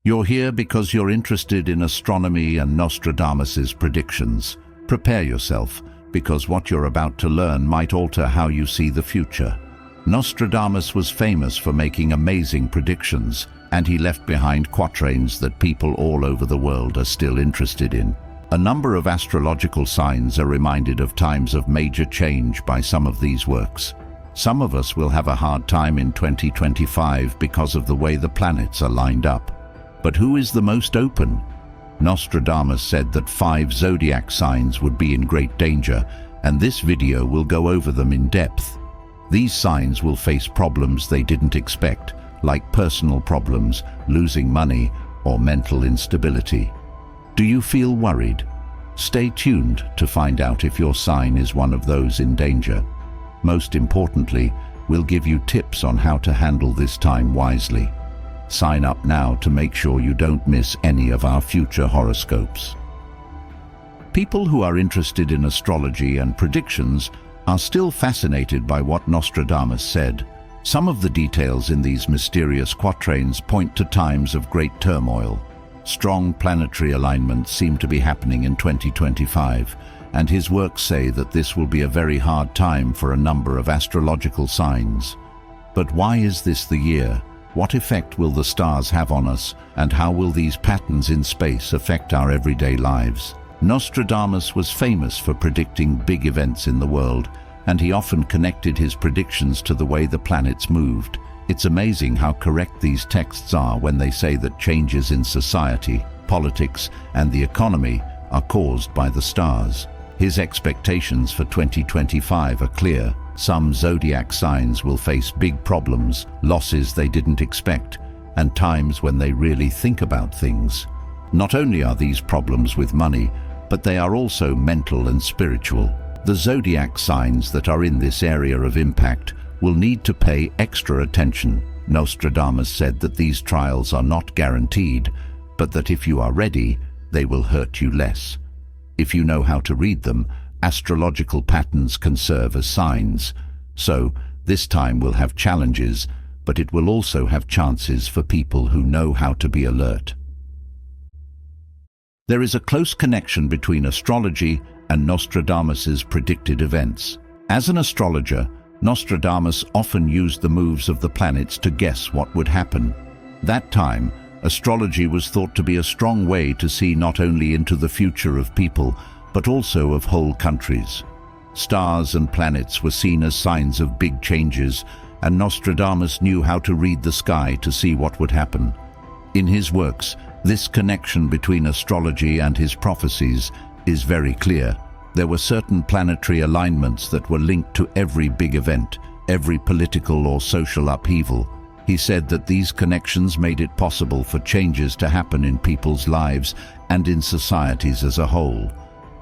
You're here because you're interested in astronomy and Nostradamus's predictions. Prepare yourself, because what you're about to learn might alter how you see the future. Nostradamus was famous for making amazing predictions, and he left behind quatrains that people all over the world are still interested in. A number of astrological signs are reminded of times of major change by some of these works. Some of us will have a hard time in 2025 because of the way the planets are lined up. But who is the most open? Nostradamus said that 5 zodiac signs would be in great danger, and this video will go over them in depth. These signs will face problems they didn't expect, like personal problems, losing money, or mental instability. Do you feel worried? Stay tuned to find out if your sign is one of those in danger. Most importantly, we'll give you tips on how to handle this time wisely. Sign up now to make sure you don't miss any of our future horoscopes. People who are interested in astrology and predictions are still fascinated by what Nostradamus said. Some of the details in these mysterious quatrains point to times of great turmoil. Strong planetary alignments seem to be happening in 2025, and his works say that this will be a very hard time for a number of astrological signs. But why is this the year? What effect will the stars have on us, and how will these patterns in space affect our everyday lives? Nostradamus was famous for predicting big events in the world, and he often connected his predictions to the way the planets moved. It's amazing how correct these texts are when they say that changes in society, politics, and the economy are caused by the stars. His expectations for 2025 are clear. Some zodiac signs will face big problems, losses they didn't expect, and times when they really think about things. Not only are these problems with money, but they are also mental and spiritual. The zodiac signs that are in this area of impact will need to pay extra attention. Nostradamus said that these trials are not guaranteed, but that if you are ready, they will hurt you less. If you know how to read them, astrological patterns can serve as signs. So, this time will have challenges, but it will also have chances for people who know how to be alert. There is a close connection between astrology and Nostradamus's predicted events. As an astrologer, Nostradamus often used the moves of the planets to guess what would happen. That time, astrology was thought to be a strong way to see not only into the future of people, but also of whole countries. Stars and planets were seen as signs of big changes, and Nostradamus knew how to read the sky to see what would happen. In his works, this connection between astrology and his prophecies is very clear. There were certain planetary alignments that were linked to every big event, every political or social upheaval. He said that these connections made it possible for changes to happen in people's lives and in societies as a whole,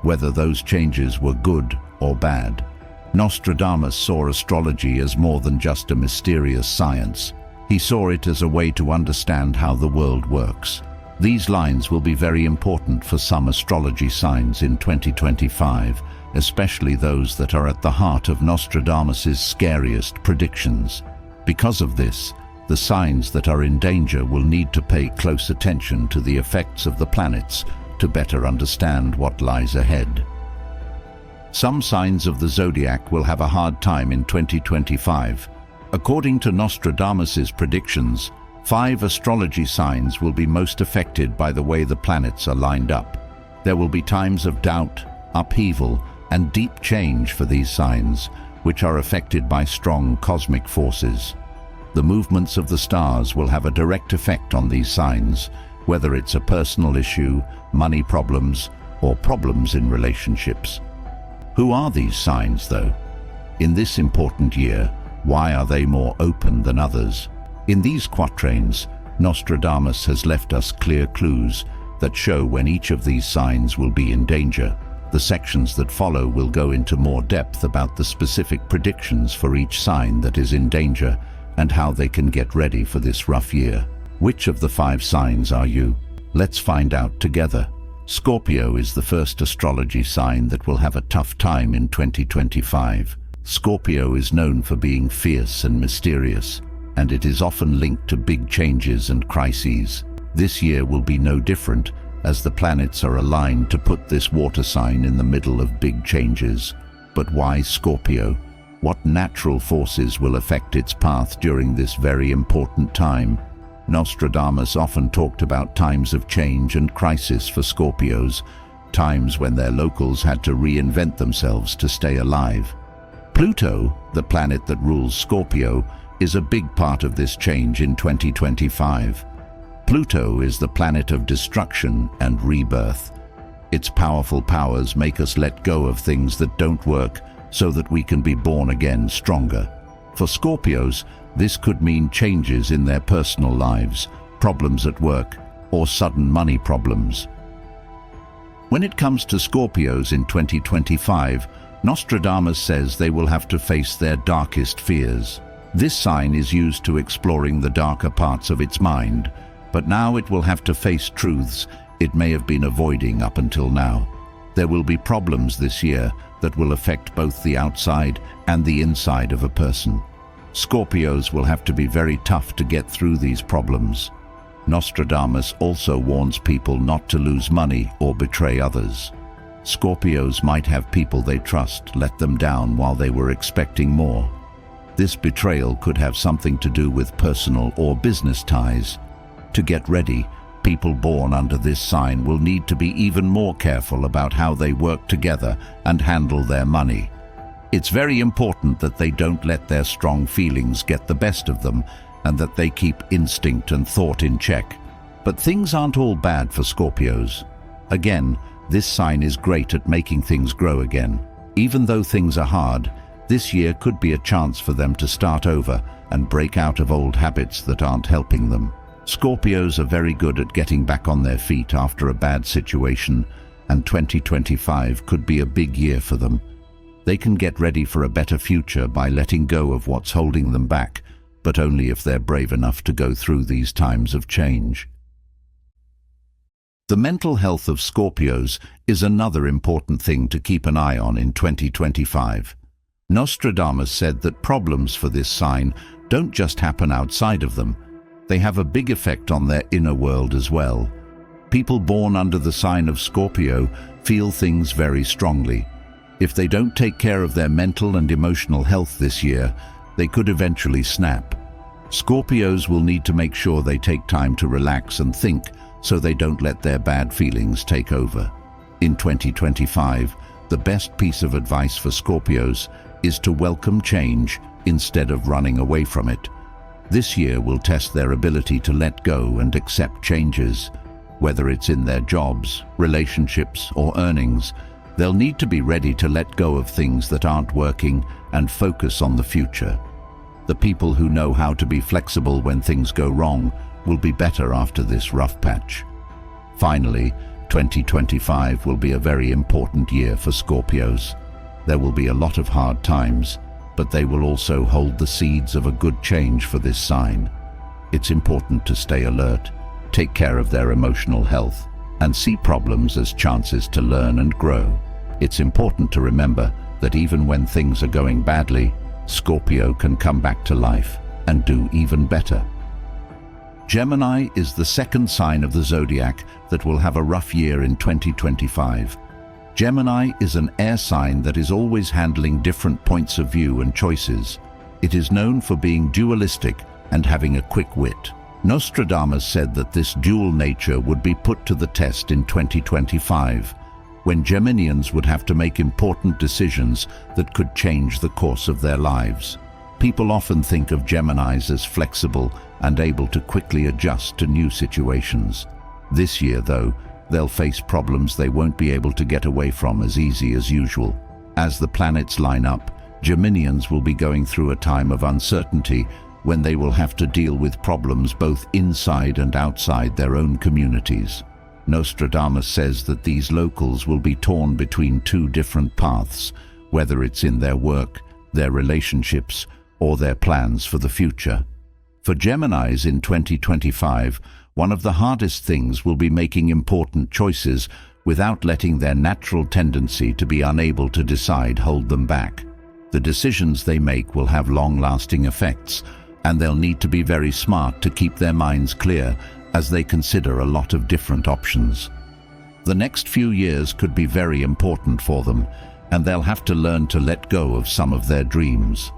whether those changes were good or bad. Nostradamus saw astrology as more than just a mysterious science. He saw it as a way to understand how the world works. These lines will be very important for some astrology signs in 2025, especially those that are at the heart of Nostradamus's scariest predictions. Because of this, the signs that are in danger will need to pay close attention to the effects of the planets to better understand what lies ahead. Some signs of the zodiac will have a hard time in 2025. According to Nostradamus's predictions, 5 astrology signs will be most affected by the way the planets are lined up. There will be times of doubt, upheaval, and deep change for these signs, which are affected by strong cosmic forces. The movements of the stars will have a direct effect on these signs, whether it's a personal issue, money problems, or problems in relationships. Who are these signs, though? In this important year, why are they more open than others? In these quatrains, Nostradamus has left us clear clues that show when each of these signs will be in danger. The sections that follow will go into more depth about the specific predictions for each sign that is in danger and how they can get ready for this rough year. Which of the 5 signs are you? Let's find out together. Scorpio is the first astrology sign that will have a tough time in 2025. Scorpio is known for being fierce and mysterious, and it is often linked to big changes and crises. This year will be no different, as the planets are aligned to put this water sign in the middle of big changes. But why Scorpio? What natural forces will affect its path during this very important time? Nostradamus often talked about times of change and crisis for Scorpios, times when their locals had to reinvent themselves to stay alive. Pluto, the planet that rules Scorpio, is a big part of this change in 2025. Pluto is the planet of destruction and rebirth. Its powerful powers make us let go of things that don't work so that we can be born again stronger. For Scorpios, this could mean changes in their personal lives, problems at work, or sudden money problems. When it comes to Scorpios in 2025, Nostradamus says they will have to face their darkest fears. This sign is used to exploring the darker parts of its mind, but now it will have to face truths it may have been avoiding up until now. There will be problems this year that will affect both the outside and the inside of a person. Scorpios will have to be very tough to get through these problems. Nostradamus also warns people not to lose money or betray others. Scorpios might have people they trust let them down while they were expecting more. This betrayal could have something to do with personal or business ties. To get ready, people born under this sign will need to be even more careful about how they work together and handle their money. It's very important that they don't let their strong feelings get the best of them and that they keep instinct and thought in check. But things aren't all bad for Scorpios. Again, this sign is great at making things grow again. Even though things are hard, this year could be a chance for them to start over and break out of old habits that aren't helping them. Scorpios are very good at getting back on their feet after a bad situation, and 2025 could be a big year for them. They can get ready for a better future by letting go of what's holding them back, but only if they're brave enough to go through these times of change. The mental health of Scorpios is another important thing to keep an eye on in 2025. Nostradamus said that problems for this sign don't just happen outside of them. They have a big effect on their inner world as well. People born under the sign of Scorpio feel things very strongly. If they don't take care of their mental and emotional health this year, they could eventually snap. Scorpios will need to make sure they take time to relax and think so they don't let their bad feelings take over. In 2025, the best piece of advice for Scorpios is to welcome change instead of running away from it. This year will test their ability to let go and accept changes. Whether it's in their jobs, relationships, or earnings, they'll need to be ready to let go of things that aren't working and focus on the future. The people who know how to be flexible when things go wrong will be better after this rough patch. Finally, 2025 will be a very important year for Scorpios. There will be a lot of hard times, but they will also hold the seeds of a good change for this sign. It's important to stay alert, take care of their emotional health, and see problems as chances to learn and grow. It's important to remember that even when things are going badly, Scorpio can come back to life and do even better. Gemini is the second sign of the zodiac that will have a rough year in 2025. Gemini is an air sign that is always handling different points of view and choices. It is known for being dualistic and having a quick wit. Nostradamus said that this dual nature would be put to the test in 2025, when Geminians would have to make important decisions that could change the course of their lives. People often think of Geminis as flexible and able to quickly adjust to new situations. This year, though, they'll face problems they won't be able to get away from as easy as usual. As the planets line up, Geminians will be going through a time of uncertainty when they will have to deal with problems both inside and outside their own communities. Nostradamus says that these locals will be torn between two different paths, whether it's in their work, their relationships, or their plans for the future. For Geminis in 2025, one of the hardest things will be making important choices without letting their natural tendency to be unable to decide hold them back. The decisions they make will have long-lasting effects, and they'll need to be very smart to keep their minds clear as they consider a lot of different options. The next few years could be very important for them, and they'll have to learn to let go of some of their dreams.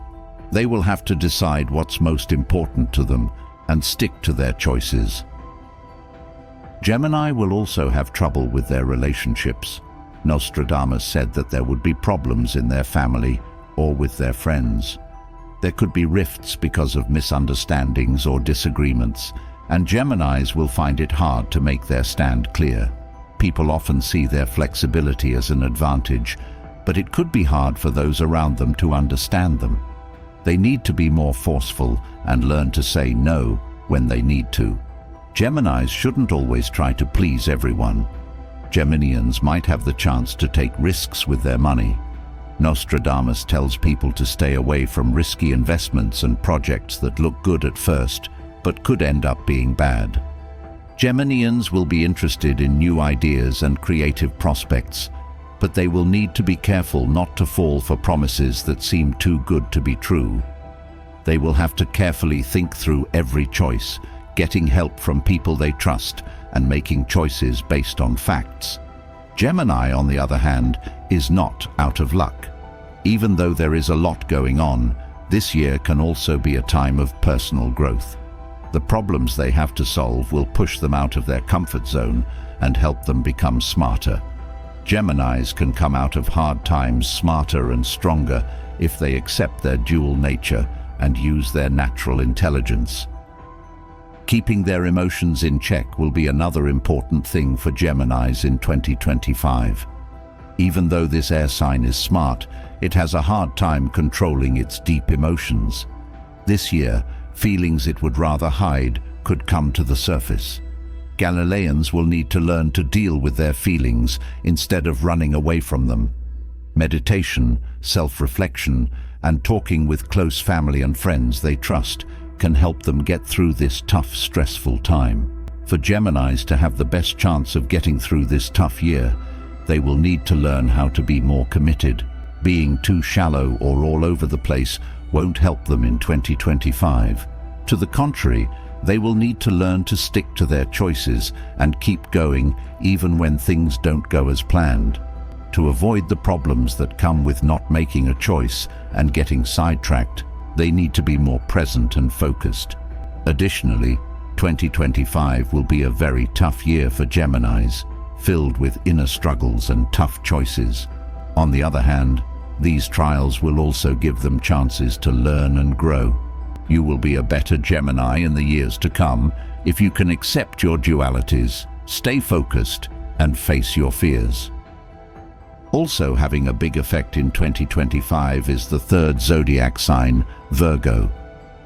They will have to decide what's most important to them and stick to their choices. Gemini will also have trouble with their relationships. Nostradamus said that there would be problems in their family or with their friends. There could be rifts because of misunderstandings or disagreements, and Geminis will find it hard to make their stand clear. People often see their flexibility as an advantage, but it could be hard for those around them to understand them. They need to be more forceful and learn to say no when they need to. Geminis shouldn't always try to please everyone. Geminians might have the chance to take risks with their money. Nostradamus tells people to stay away from risky investments and projects that look good at first, but could end up being bad. Geminians will be interested in new ideas and creative prospects, but they will need to be careful not to fall for promises that seem too good to be true. They will have to carefully think through every choice, getting help from people they trust and making choices based on facts. Gemini, on the other hand, is not out of luck. Even though there is a lot going on, this year can also be a time of personal growth. The problems they have to solve will push them out of their comfort zone and help them become smarter. Geminis can come out of hard times smarter and stronger if they accept their dual nature and use their natural intelligence. Keeping their emotions in check will be another important thing for Geminis in 2025. Even though this air sign is smart, it has a hard time controlling its deep emotions. This year, feelings it would rather hide could come to the surface. Galileans will need to learn to deal with their feelings instead of running away from them. Meditation, self-reflection, and talking with close family and friends they trust can help them get through this tough, stressful time. For Geminis to have the best chance of getting through this tough year, they will need to learn how to be more committed. Being too shallow or all over the place won't help them in 2025. To the contrary, they will need to learn to stick to their choices and keep going even when things don't go as planned. To avoid the problems that come with not making a choice and getting sidetracked, they need to be more present and focused. Additionally, 2025 will be a very tough year for Geminis, filled with inner struggles and tough choices. On the other hand, these trials will also give them chances to learn and grow. You will be a better Gemini in the years to come if you can accept your dualities, stay focused, and face your fears. Also having a big effect in 2025 is the third zodiac sign, Virgo.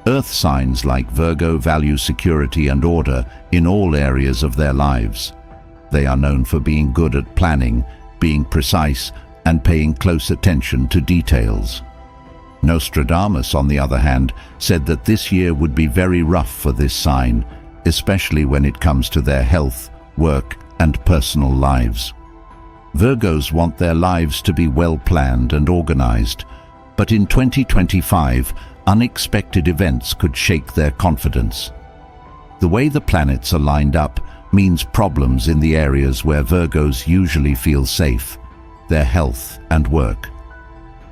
Earth signs like Virgo value security and order in all areas of their lives. They are known for being good at planning, being precise, and paying close attention to details. Nostradamus, on the other hand, said that this year would be very rough for this sign, especially when it comes to their health, work, and personal lives. Virgos want their lives to be well planned and organized, but in 2025, unexpected events could shake their confidence. The way the planets are lined up means problems in the areas where Virgos usually feel safe, their health and work.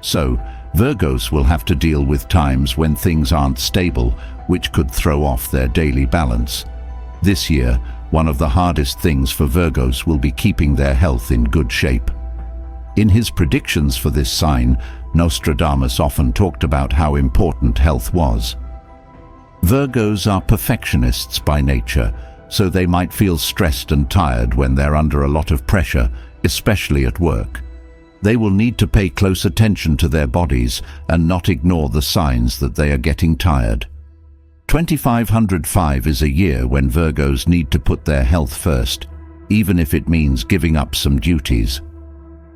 So, Virgos will have to deal with times when things aren't stable, which could throw off their daily balance. This year, one of the hardest things for Virgos will be keeping their health in good shape. In his predictions for this sign, Nostradamus often talked about how important health was. Virgos are perfectionists by nature, so they might feel stressed and tired when they're under a lot of pressure, especially at work. They will need to pay close attention to their bodies and not ignore the signs that they are getting tired. 2505 is a year when Virgos need to put their health first, even if it means giving up some duties.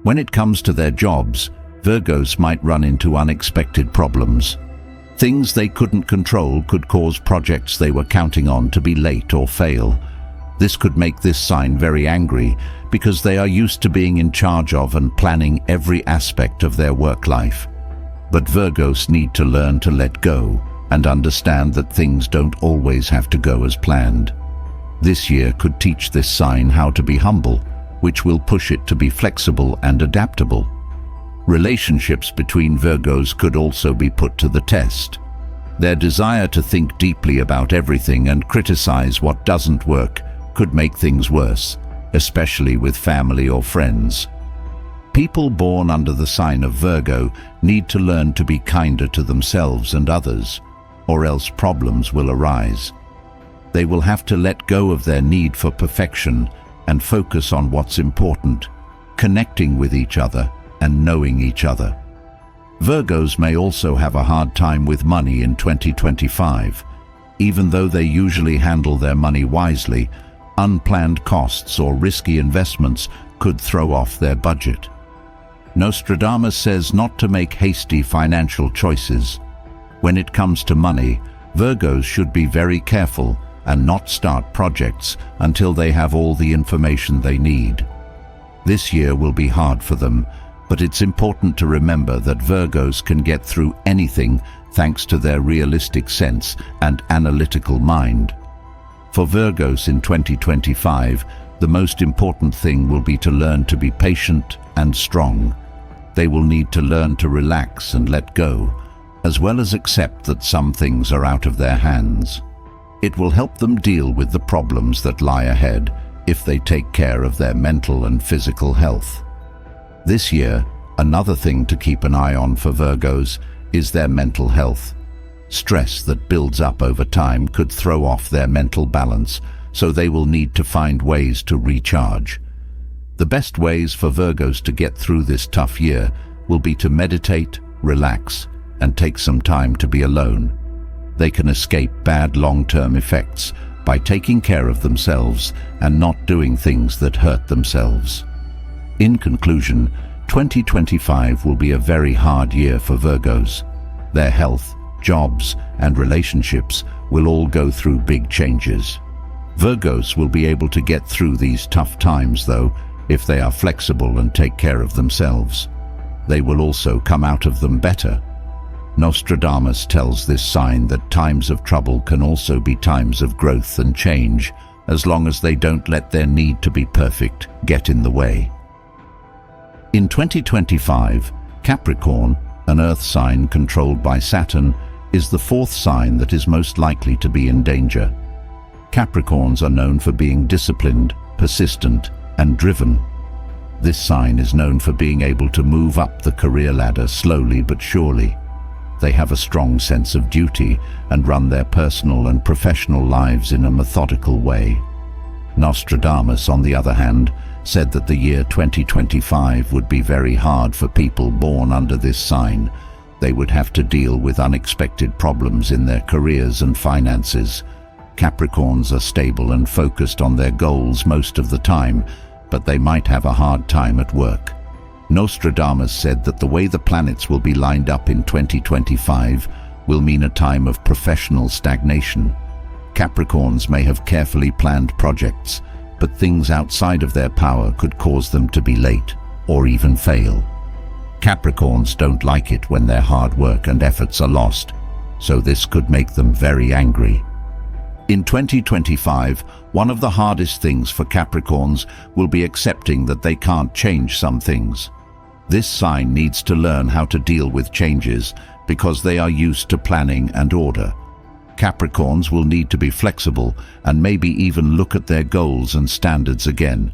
When it comes to their jobs, Virgos might run into unexpected problems. Things they couldn't control could cause projects they were counting on to be late or fail. This could make this sign very angry because they are used to being in charge of and planning every aspect of their work life. But Virgos need to learn to let go and understand that things don't always have to go as planned. This year could teach this sign how to be humble, which will push it to be flexible and adaptable. Relationships between Virgos could also be put to the test. Their desire to think deeply about everything and criticize what doesn't work could make things worse, especially with family or friends. People born under the sign of Virgo need to learn to be kinder to themselves and others, or else problems will arise. They will have to let go of their need for perfection and focus on what's important, connecting with each other and knowing each other. Virgos may also have a hard time with money in 2025. Even though they usually handle their money wisely, unplanned costs or risky investments could throw off their budget. Nostradamus says not to make hasty financial choices. When it comes to money, Virgos should be very careful and not start projects until they have all the information they need. This year will be hard for them, but it's important to remember that Virgos can get through anything thanks to their realistic sense and analytical mind. For Virgos in 2025, the most important thing will be to learn to be patient and strong. They will need to learn to relax and let go, as well as accept that some things are out of their hands. It will help them deal with the problems that lie ahead if they take care of their mental and physical health. This year, another thing to keep an eye on for Virgos is their mental health. Stress that builds up over time could throw off their mental balance, so they will need to find ways to recharge. The best ways for Virgos to get through this tough year will be to meditate, relax, and take some time to be alone. They can escape bad long-term effects by taking care of themselves and not doing things that hurt themselves. In conclusion, 2025 will be a very hard year for Virgos. Their health, jobs, and relationships will all go through big changes. Virgos will be able to get through these tough times, though, if they are flexible and take care of themselves. They will also come out of them better. Nostradamus tells this sign that times of trouble can also be times of growth and change, as long as they don't let their need to be perfect get in the way. In 2025, Capricorn, an earth sign controlled by Saturn, is the fourth sign that is most likely to be in danger. Capricorns are known for being disciplined, persistent, and driven. This sign is known for being able to move up the career ladder slowly but surely. They have a strong sense of duty and run their personal and professional lives in a methodical way. Nostradamus, on the other hand, said that the year 2025 would be very hard for people born under this sign. They would have to deal with unexpected problems in their careers and finances. Capricorns are stable and focused on their goals most of the time, but they might have a hard time at work. Nostradamus said that the way the planets will be lined up in 2025 will mean a time of professional stagnation. Capricorns may have carefully planned projects, but things outside of their power could cause them to be late or even fail. Capricorns don't like it when their hard work and efforts are lost, so this could make them very angry. In 2025, one of the hardest things for Capricorns will be accepting that they can't change some things. This sign needs to learn how to deal with changes because they are used to planning and order. Capricorns will need to be flexible and maybe even look at their goals and standards again.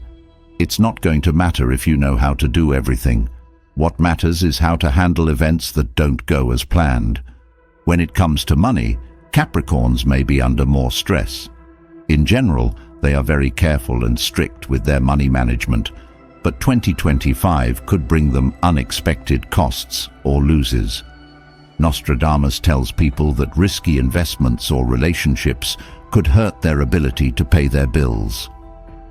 It's not going to matter if you know how to do everything. What matters is how to handle events that don't go as planned. When it comes to money, Capricorns may be under more stress. In general, they are very careful and strict with their money management, but 2025 could bring them unexpected costs or losses. Nostradamus tells people that risky investments or relationships could hurt their ability to pay their bills.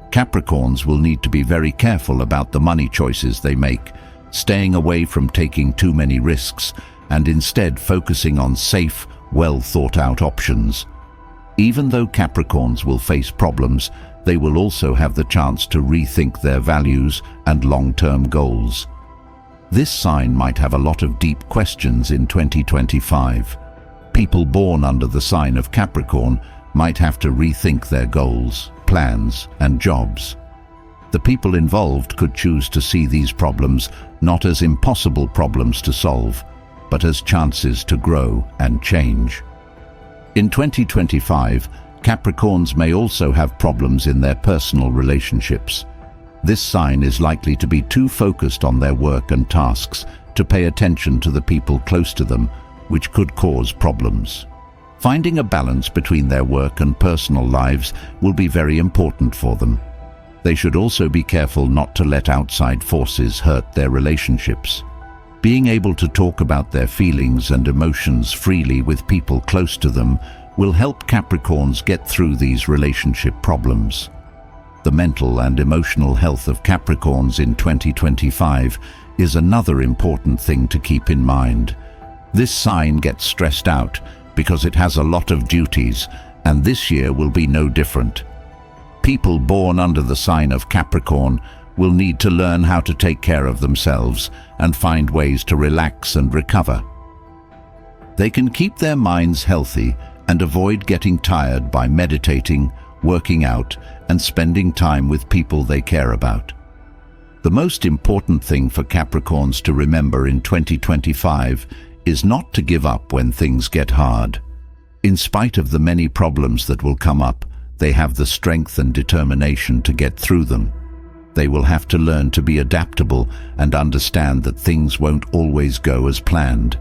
Capricorns will need to be very careful about the money choices they make, staying away from taking too many risks and instead focusing on safe, well-thought-out options. Even though Capricorns will face problems, they will also have the chance to rethink their values and long-term goals. This sign might have a lot of deep questions in 2025. People born under the sign of Capricorn might have to rethink their goals, plans and jobs. The people involved could choose to see these problems not as impossible problems to solve, but as chances to grow and change. In 2025, Capricorns may also have problems in their personal relationships. This sign is likely to be too focused on their work and tasks to pay attention to the people close to them, which could cause problems. Finding a balance between their work and personal lives will be very important for them. They should also be careful not to let outside forces hurt their relationships. Being able to talk about their feelings and emotions freely with people close to them will help Capricorns get through these relationship problems. The mental and emotional health of Capricorns in 2025 is another important thing to keep in mind. This sign gets stressed out because it has a lot of duties, and this year will be no different. People born under the sign of Capricorn will need to learn how to take care of themselves and find ways to relax and recover. They can keep their minds healthy and avoid getting tired by meditating, working out, and spending time with people they care about. The most important thing for Capricorns to remember in 2025 is not to give up when things get hard. In spite of the many problems that will come up, they have the strength and determination to get through them. They will have to learn to be adaptable and understand that things won't always go as planned.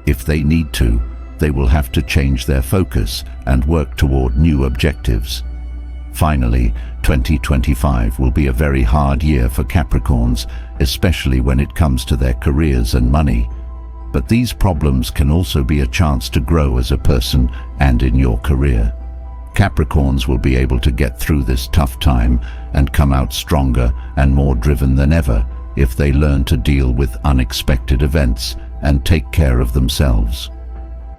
If they need to, they will have to change their focus and work toward new objectives. Finally, 2025 will be a very hard year for Capricorns, especially when it comes to their careers and money. But these problems can also be a chance to grow as a person and in your career. Capricorns will be able to get through this tough time and come out stronger and more driven than ever if they learn to deal with unexpected events and take care of themselves.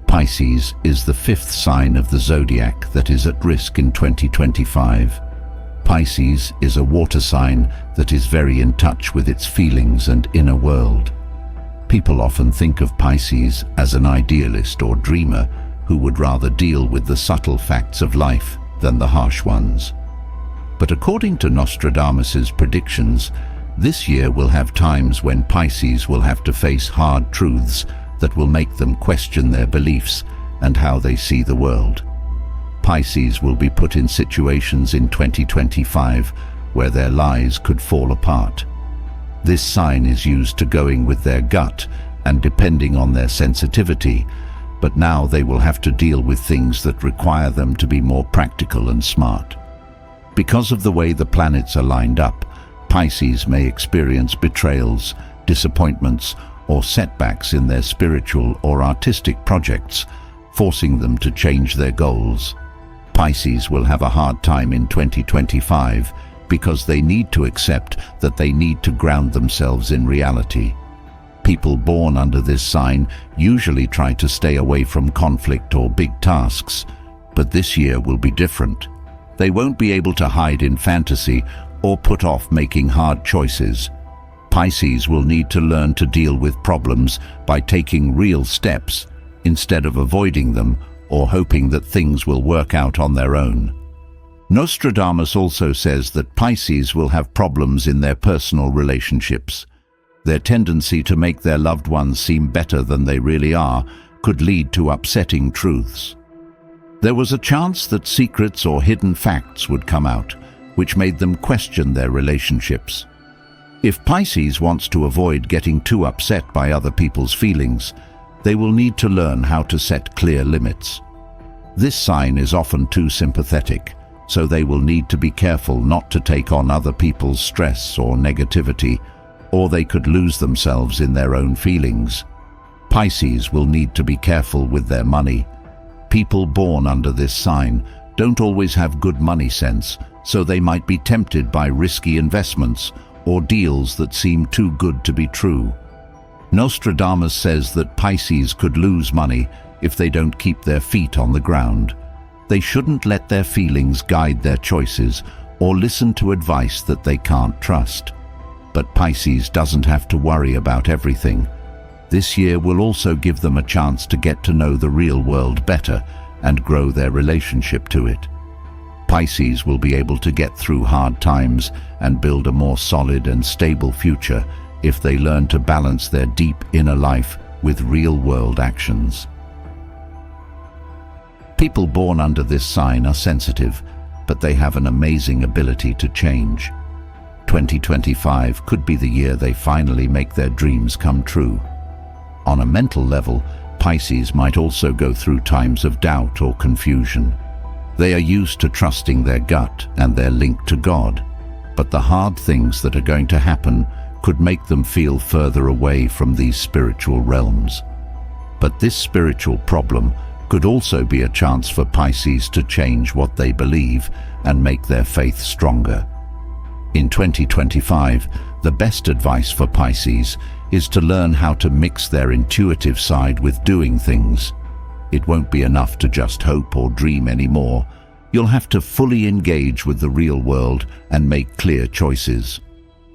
Pisces is the fifth sign of the zodiac that is at risk in 2025. Pisces is a water sign that is very in touch with its feelings and inner world. People often think of Pisces as an idealist or dreamer who would rather deal with the subtle facts of life than the harsh ones. But according to Nostradamus's predictions, this year will have times when Pisces will have to face hard truths that will make them question their beliefs and how they see the world. Pisces will be put in situations in 2025 where their lives could fall apart. This sign is used to going with their gut and depending on their sensitivity, but now they will have to deal with things that require them to be more practical and smart. Because of the way the planets are lined up, Pisces may experience betrayals, disappointments, or setbacks in their spiritual or artistic projects, forcing them to change their goals. Pisces will have a hard time in 2025 because they need to accept that they need to ground themselves in reality. People born under this sign usually try to stay away from conflict or big tasks, but this year will be different. They won't be able to hide in fantasy or put off making hard choices. Pisces will need to learn to deal with problems by taking real steps instead of avoiding them or hoping that things will work out on their own. Nostradamus also says that Pisces will have problems in their personal relationships. Their tendency to make their loved ones seem better than they really are could lead to upsetting truths. There was a chance that secrets or hidden facts would come out, which made them question their relationships. If Pisces wants to avoid getting too upset by other people's feelings, they will need to learn how to set clear limits. This sign is often too sympathetic, so they will need to be careful not to take on other people's stress or negativity, or they could lose themselves in their own feelings. Pisces will need to be careful with their money. People born under this sign don't always have good money sense, so they might be tempted by risky investments or deals that seem too good to be true. Nostradamus says that Pisces could lose money if they don't keep their feet on the ground. They shouldn't let their feelings guide their choices or listen to advice that they can't trust. But Pisces doesn't have to worry about everything. This year will also give them a chance to get to know the real world better and grow their relationship to it. Pisces will be able to get through hard times and build a more solid and stable future if they learn to balance their deep inner life with real-world actions. People born under this sign are sensitive, but they have an amazing ability to change. 2025 could be the year they finally make their dreams come true. On a mental level, Pisces might also go through times of doubt or confusion. They are used to trusting their gut and their link to God, but the hard things that are going to happen could make them feel further away from these spiritual realms. But this spiritual problem could also be a chance for Pisces to change what they believe and make their faith stronger. In 2025, the best advice for Pisces is to learn how to mix their intuitive side with doing things. It won't be enough to just hope or dream anymore. You'll have to fully engage with the real world and make clear choices.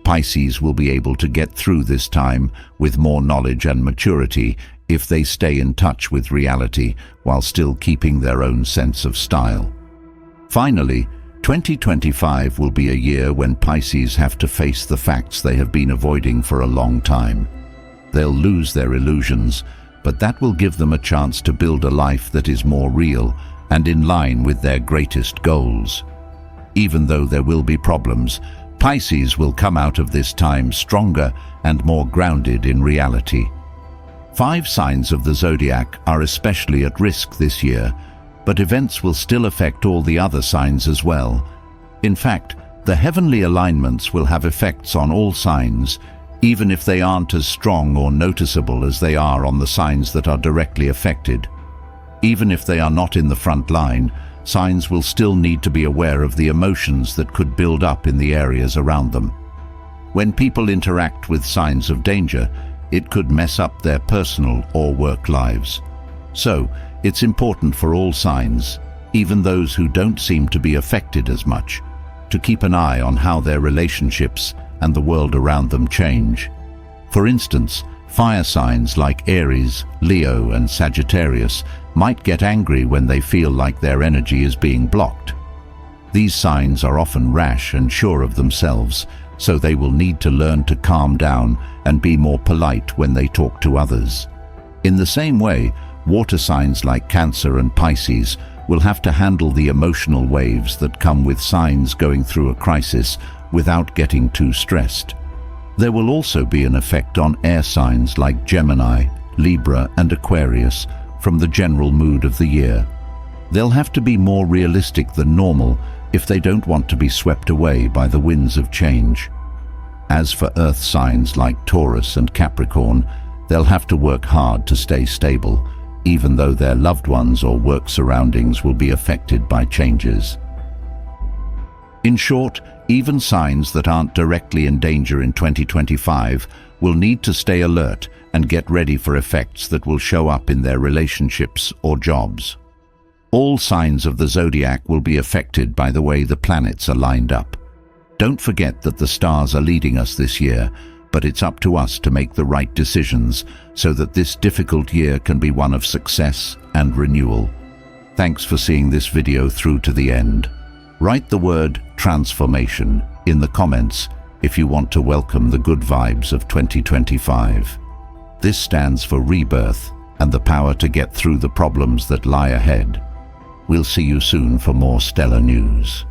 Pisces will be able to get through this time with more knowledge and maturity if they stay in touch with reality while still keeping their own sense of style. Finally, 2025 will be a year when Pisces have to face the facts they have been avoiding for a long time. They'll lose their illusions, but that will give them a chance to build a life that is more real and in line with their greatest goals. Even though there will be problems, Pisces will come out of this time stronger and more grounded in reality. 5 signs of the zodiac are especially at risk this year, but events will still affect all the other signs as well. In fact, the heavenly alignments will have effects on all signs, even if they aren't as strong or noticeable as they are on the signs that are directly affected. Even if they are not in the front line, signs will still need to be aware of the emotions that could build up in the areas around them. When people interact with signs of danger, it could mess up their personal or work lives. So, it's important for all signs, even those who don't seem to be affected as much, to keep an eye on how their relationships and the world around them change. For instance, fire signs like Aries, Leo, and Sagittarius might get angry when they feel like their energy is being blocked. These signs are often rash and sure of themselves, so they will need to learn to calm down and be more polite when they talk to others. In the same way, water signs like Cancer and Pisces will have to handle the emotional waves that come with signs going through a crisis without getting too stressed. There will also be an effect on air signs like Gemini, Libra, and Aquarius from the general mood of the year. They'll have to be more realistic than normal if they don't want to be swept away by the winds of change. As for earth signs like Taurus and Capricorn, they'll have to work hard to stay stable, even though their loved ones or work surroundings will be affected by changes. In short, even signs that aren't directly in danger in 2025 will need to stay alert and get ready for effects that will show up in their relationships or jobs. All signs of the zodiac will be affected by the way the planets are lined up. Don't forget that the stars are leading us this year, but it's up to us to make the right decisions so that this difficult year can be one of success and renewal. Thanks for seeing this video through to the end. Write the word transformation in the comments if you want to welcome the good vibes of 2025. This stands for rebirth and the power to get through the problems that lie ahead. We'll see you soon for more stellar news.